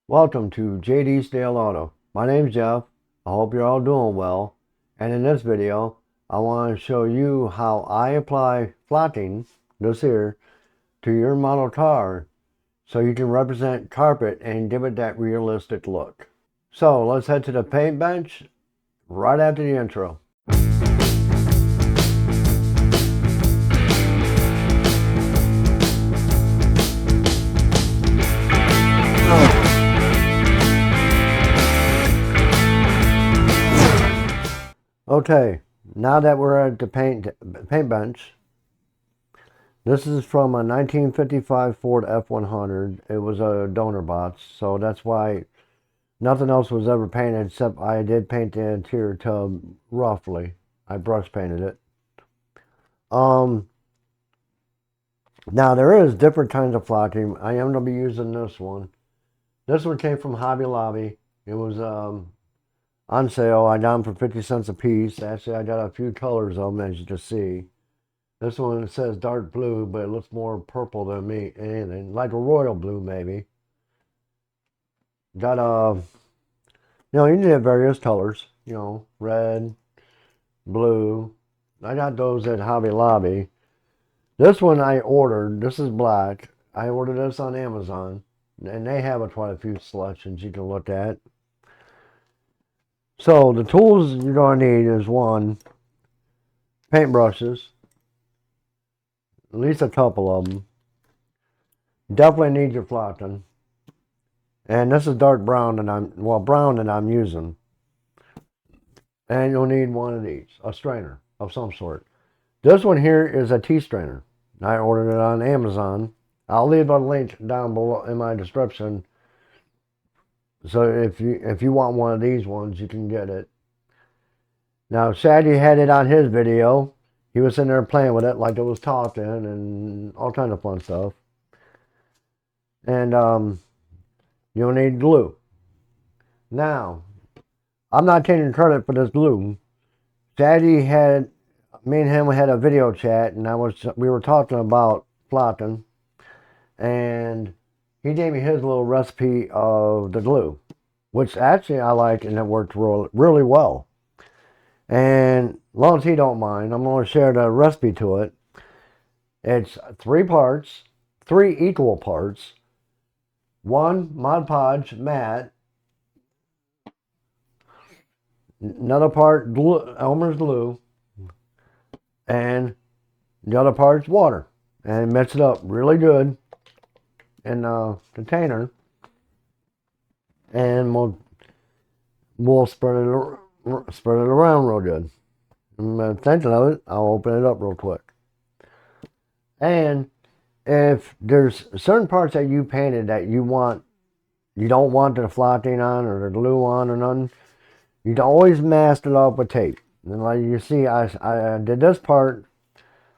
Welcome to JD's Dale Auto. My name's Jeff. I hope you're all doing well. And in this video, I want to show you how I apply flatting, this here, to your model car so you can represent carpet and give it that realistic look. So let's head to the paint bench right after the intro. Okay, now that we're at the paint bench, this is from a 1955 Ford F100. It was a donor box, so that's why nothing else was ever painted except I did paint the interior tub roughly. I brush painted it. Um, Now there is different kinds of flocking. I am going to be using this one. This one came from Hobby Lobby. It was on sale. I got them for 50 cents a piece. Actually, I got a few colors of them, as you can see. This one says dark blue, but it looks more purple than me. Anything like a royal blue, maybe. Got you can have various colors. Red, blue. I got those at Hobby Lobby. This one I ordered. This is black. I ordered this on Amazon, and they have quite a few selections you can look at. So the tools you're going to need is one, paintbrushes, at least a couple of them. Definitely need your flocking. And this is dark brown brown that I'm using. And you'll need one of these, a strainer of some sort. This one here is a tea strainer. I ordered it on Amazon. I'll leave a link down below in my description. So if you want one of these ones, you can get it. Now Shaggy had it on his video. He was sitting there playing with it like it was talking and all kinds of fun stuff. And you'll need glue. Now, I'm not taking credit for this glue. Shaggy had me and him had a video chat, and we were talking about flocking, and he gave me his little recipe of the glue, which actually I like, and it worked really well. And as long as he don't mind, I'm going to share the recipe to it. It's three equal parts. One Mod Podge matte, another part Elmer's glue, and the other part's water. And mix it up really good in a container, and we'll spread it around real good. I'm thinking of it. I'll open it up real quick. And if there's certain parts that you painted that you don't want the flocking on or the glue on or nothing, you can always mask it off with tape. And like you see, I did this part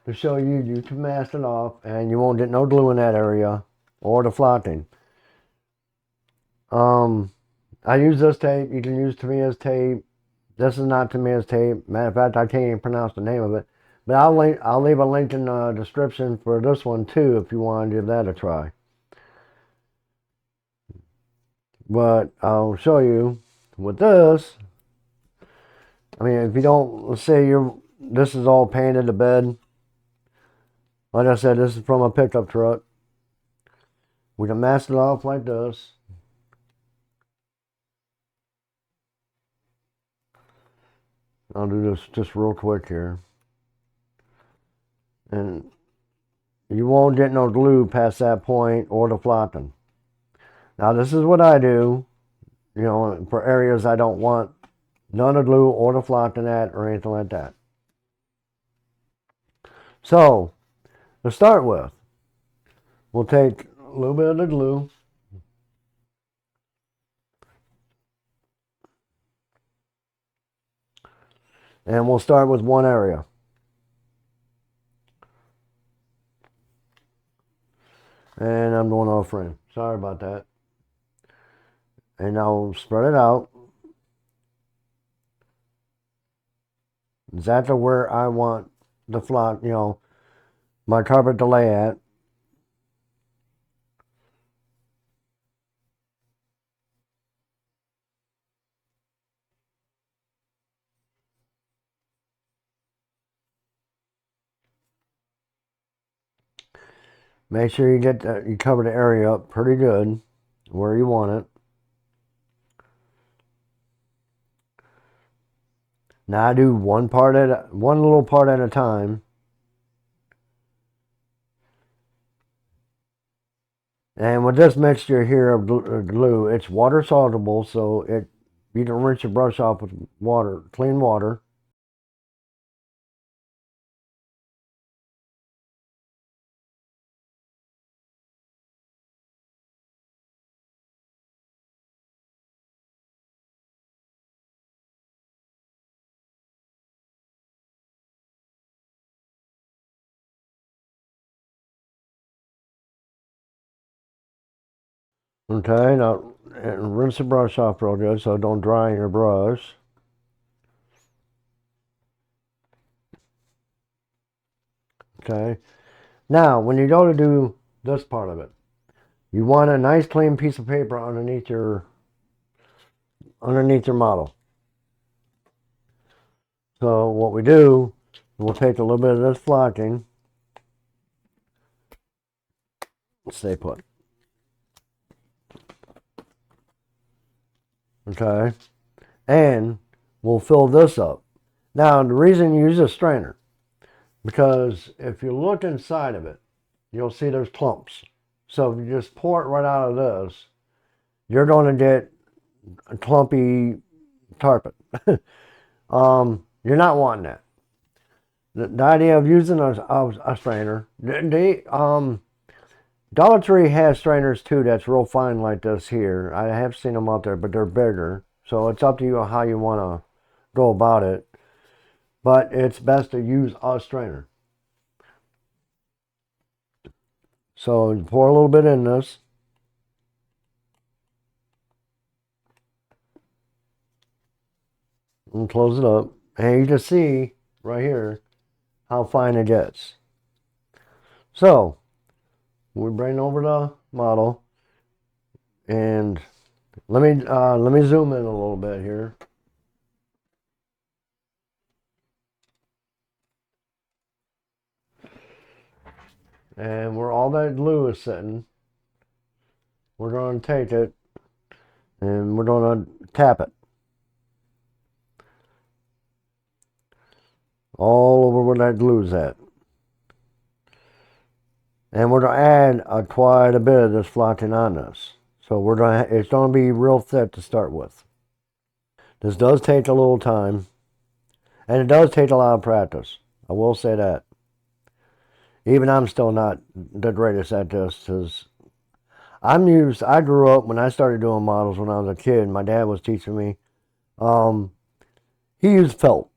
to show you can mask it off, and you won't get no glue in that area or the flocking. I use this tape. You can use Tamiya's tape. This is not Tamiya's tape. Matter of fact, I can't even pronounce the name of it. But I'll leave a link in the description for this one too if you want to give that a try. But I'll show you with this. I mean, if you don't, let's say this is all painted to bed. Like I said, this is from a pickup truck. We can mask it off like this. I'll do this just real quick here. And you won't get no glue past that point or the flocking. Now this is what I do, for areas I don't want none of glue or the flocking at or anything like that. So, to start with, we'll take a little bit of the glue. And we'll start with one area. And I'm going off frame. Sorry about that. And I'll spread it out. Exactly where I want the flock, my carpet to lay at. Make sure you cover the area up pretty good where you want it. Now I do one little part at a time. And with this mixture here of glue, it's water soluble, so you can rinse your brush off with water, clean water. Okay, now and rinse the brush off real good so it don't dry your brush. Okay. Now, when you go to do this part of it, you want a nice clean piece of paper underneath your model. So what we do, we'll take a little bit of this flocking, stay put. Okay. And we'll fill this up. Now, the reason you use a strainer, because if you look inside of it, you'll see there's clumps. So if you just pour it right out of this, you're going to get a clumpy carpet. You're not wanting that. The idea of using a strainer, Dollar Tree has strainers too that's real fine like this here. I have seen them out there, but they're bigger. So it's up to you how you want to go about it. But it's best to use a strainer. So you pour a little bit in this. And close it up. And you can see right here how fine it gets. So we bring over the model. And let me zoom in a little bit here. And where all that glue is sitting, we're going to take it and we're going to tap it all over where that glue's at. And we're going to add quite a bit of this flocking on this. So it's going to be real thick to start with. This does take a little time, and it does take a lot of practice. I will say that. Even I'm still not the greatest at this, because I grew up when I started doing models when I was a kid. My dad was teaching me. He used felt,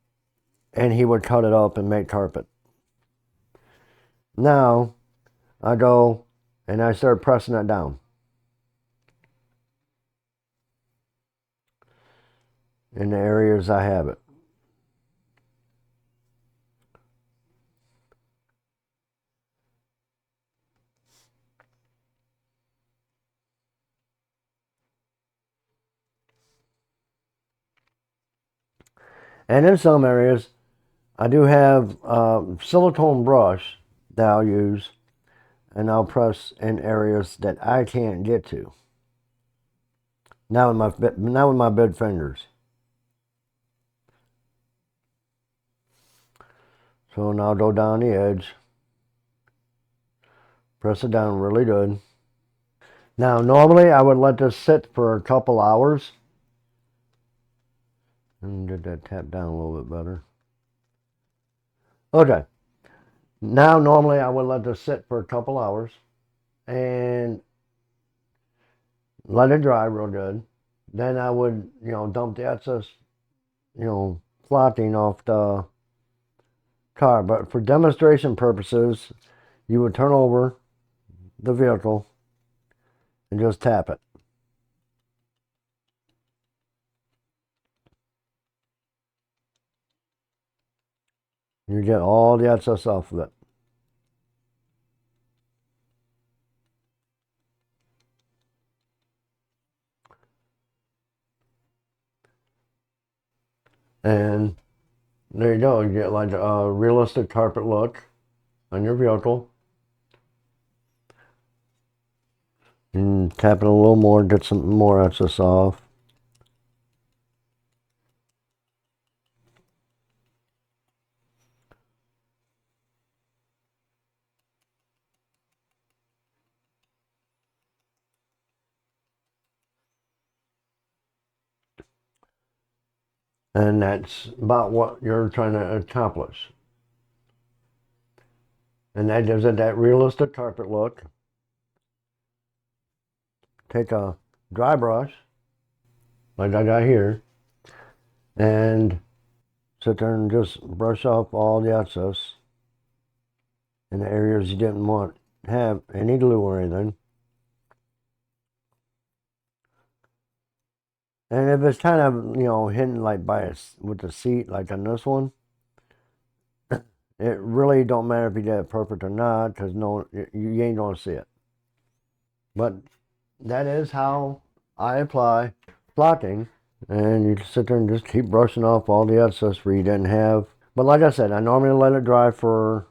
and he would cut it up and make carpet. Now, I go and I start pressing it down in the areas I have it. And in some areas, I do have a silicone brush that I'll use, and I'll press in areas that I can't get to. Now with my big fingers. So now I'll go down the edge, press it down really good. Now normally I would let this sit for a couple hours. And get that tap down a little bit better. Okay. Now normally I would let this sit for a couple hours and let it dry real good. Then I would, dump the excess, flocking off the car. But for demonstration purposes, you would turn over the vehicle and just tap it. You get all the excess off of it. And there you go. You get like a realistic carpet look on your vehicle. And tap it a little more, get some more excess off. And that's about what you're trying to accomplish. And that gives it that realistic carpet look. Take a dry brush, like I got here, and sit there and just brush off all the excess in the areas you didn't want to have any glue or anything. And if it's kind of, hidden like with the seat, like on this one, it really don't matter if you did it perfect or not, because you ain't gonna see it. But that is how I apply blocking, and you just sit there and just keep brushing off all the excess where you didn't have. But like I said, I normally let it dry for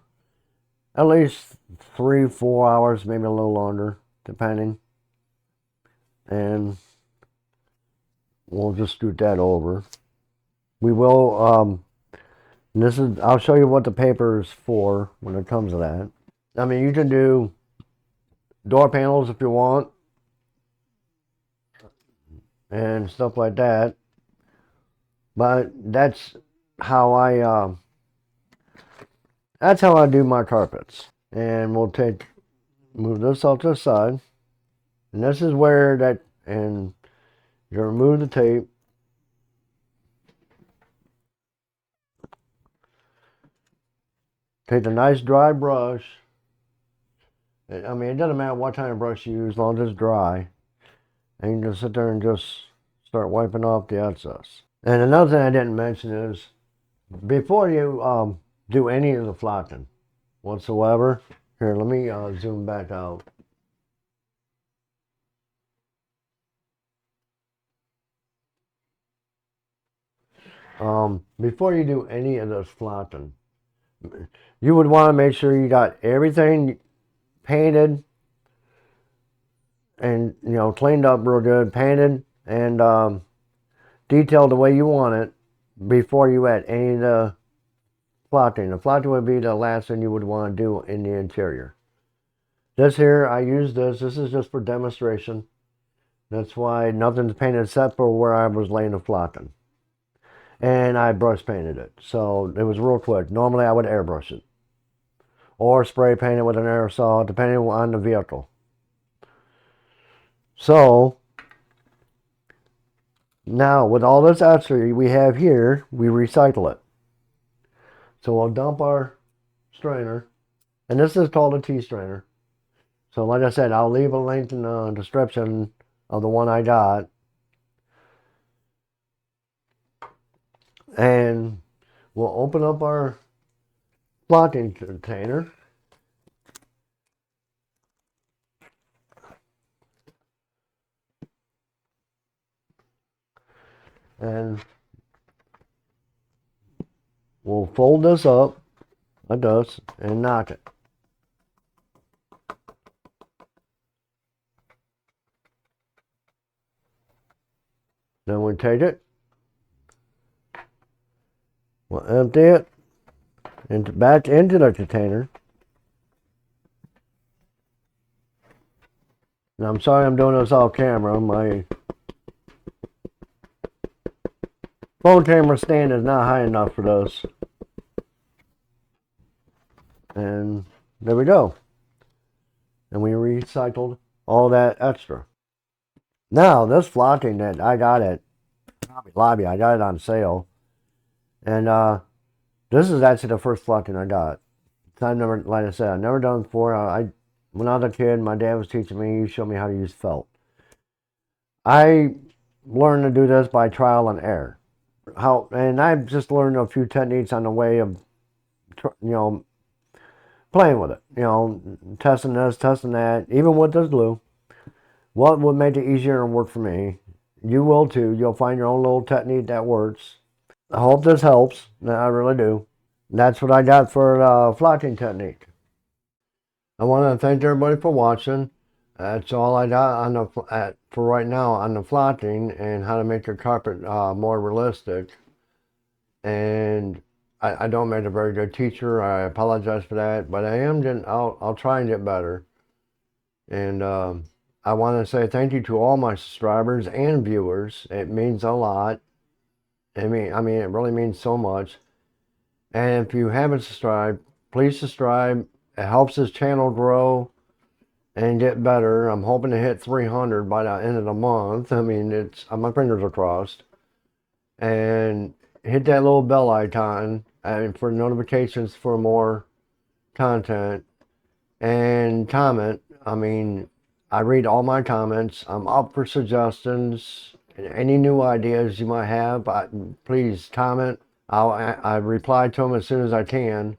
at least 3-4 hours, maybe a little longer, depending. And we'll just scoot that over. We will, I'll show you what the paper is for when it comes to that. I mean, you can do door panels if you want and stuff like that. But that's how I do my carpets. And we'll move this off to the side. And this is where and you remove the tape. Take a nice dry brush. I mean, it doesn't matter what kind of brush you use, as long as it's dry. And you can just sit there and just start wiping off the excess. And another thing I didn't mention is, before you do any of the flocking whatsoever, here, let me zoom back out. Before you do any of this flocking, you would want to make sure you got everything painted and cleaned up real good, painted and detailed the way you want it before you add any of the flocking. The flocking would be the last thing you would want to do in the interior. This here, I use this. This is just for demonstration. That's why nothing's painted except for where I was laying the flocking. And I brush painted it. So it was real quick. Normally I would airbrush it. Or spray paint it with an aerosol, depending on the vehicle. So, now with all this accessory we have here, we recycle it. So we'll dump our strainer. And this is called a T-strainer. So like I said, I'll leave a link in the description of the one I got. And we'll open up our flocking container. And we'll fold this up like this and knock it. Then we take it, we'll empty it back into the container. Now I'm sorry I'm doing this off camera. My phone camera stand is not high enough for this. And there we go. And we recycled all that extra. Now this flocking that I got at Hobby Lobby, I got it on sale. And this is actually the first flocking I got. I've never, like I said, I've never done it before. When I was a kid, my dad was teaching me. He showed me how to use felt. I learned to do this by trial and error. And I've just learned a few techniques on the way of, playing with it. Testing this, testing that, even with this glue. What would make it easier and work for me? You will too. You'll find your own little technique that works. I hope this helps. I really do. That's what I got for the flocking technique. I want to thank everybody for watching. That's all I got on for right now on the flaunting and how to make your carpet more realistic. And I don't make a very good teacher. I apologize for that, but I'll try and get better. And I want to say thank you to all my subscribers and viewers. It means a lot. I mean, it really means so much. And if you haven't subscribed, please subscribe. It helps this channel grow and get better. I'm hoping to hit 300 by the end of the month. I mean, my fingers are crossed. And hit that little bell icon for notifications for more content. And comment. I mean, I read all my comments. I'm up for suggestions. Any new ideas you might have, please comment. I reply to them as soon as I can.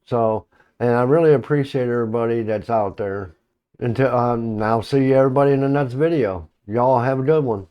So, and I really appreciate everybody that's out there. Until I'll see you everybody in the next video. Y'all have a good one.